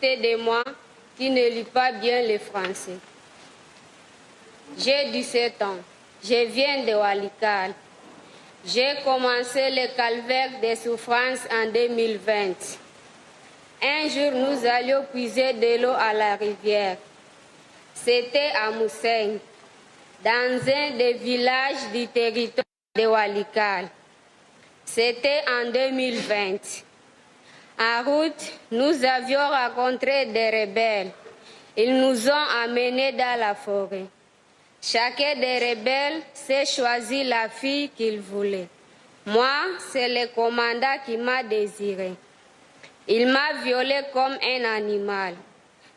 de moi qui ne lit pas bien le français. J'ai 17 ans. Je viens de Walikale. J'ai commencé le calvaire des souffrances en 2020. Un jour, nous allions puiser de l'eau à la rivière. C'était à Mousseng, dans un des villages du territoire de Walikale. C'était en 2020. En route, nous avions rencontré des rebelles. Ils nous ont amenés dans la forêt. Chacun des rebelles s'est choisi la fille qu'il voulait. Moi, c'est le commandant qui m'a désiré. Il m'a violée comme un animal.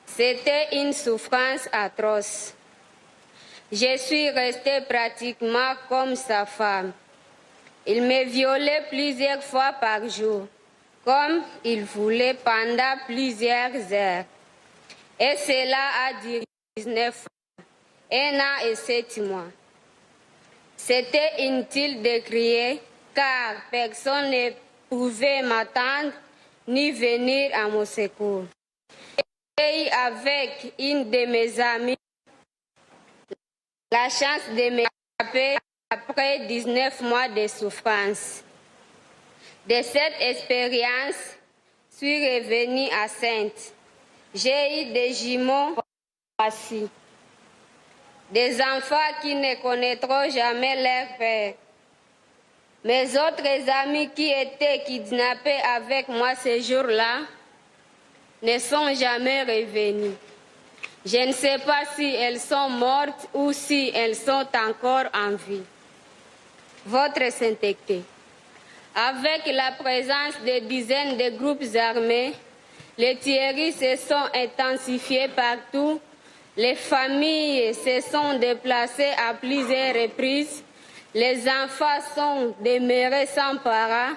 C'était une souffrance atroce. Je suis restée pratiquement comme sa femme. Il me violait plusieurs fois par jour, comme il voulait pendant plusieurs heures. Et cela a duré 19 fois, 1 an et 7 mois. C'était inutile de crier, car personne ne pouvait m'attendre ni venir à mon secours. Et avec une de mes amies, la chance de m'échapper après 19 mois de souffrance. De cette expérience, je suis revenue à Sainte. J'ai eu des jumeaux assis, des enfants qui ne connaîtront jamais leur père. Mes autres amis qui étaient kidnappés avec moi ce jour-là ne sont jamais revenus. Je ne sais pas si elles sont mortes ou si elles sont encore en vie. Votre sainteté. Avec la présence de dizaines de groupes armés, les tueries se sont intensifiées partout, les familles se sont déplacées à plusieurs reprises, les enfants sont demeurés sans parents,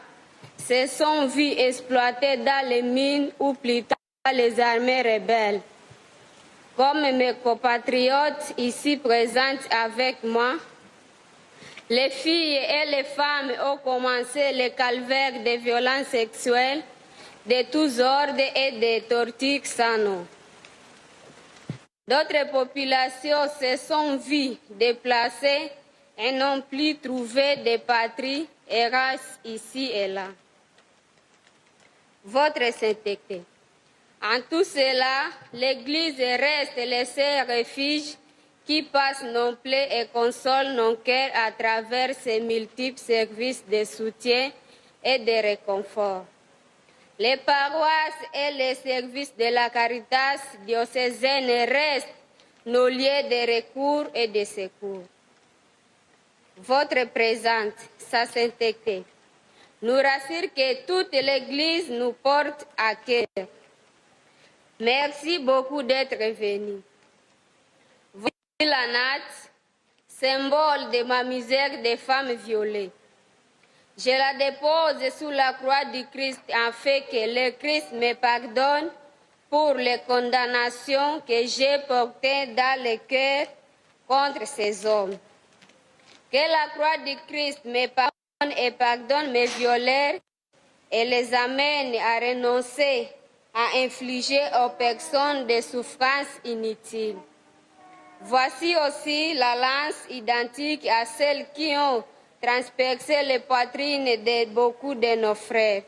se sont vus exploités dans les mines ou plutôt dans les armées rebelles. Comme mes compatriotes ici présentes avec moi, les filles et les femmes ont commencé le calvaire des violences sexuelles de tous ordres et des tortures sans nom. D'autres populations se sont vues déplacées et n'ont plus trouvé de patrie et race ici et là. Votre sainteté. En tout cela, l'Église reste le seul refuge qui passe nos plaies et console nos cœurs à travers ses multiples services de soutien et de réconfort. Les paroisses et les services de la Caritas diocésaine restent nos lieux de recours et de secours. Votre présence, sa sainteté, nous rassure que toute l'Église nous porte à cœur. Merci beaucoup d'être venu. Voici la natte, symbole de ma misère des femmes violées. Je la dépose sous la croix du Christ afin que le Christ me pardonne pour les condamnations que j'ai portées dans le cœur contre ces hommes. Que la croix du Christ me pardonne et pardonne mes violeurs et les amène à renoncer à infliger aux personnes des souffrances inutiles. Voici aussi la lance identique à celles qui ont transpercé les poitrines de beaucoup de nos frères.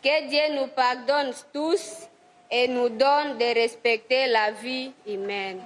Que Dieu nous pardonne tous et nous donne de respecter la vie humaine.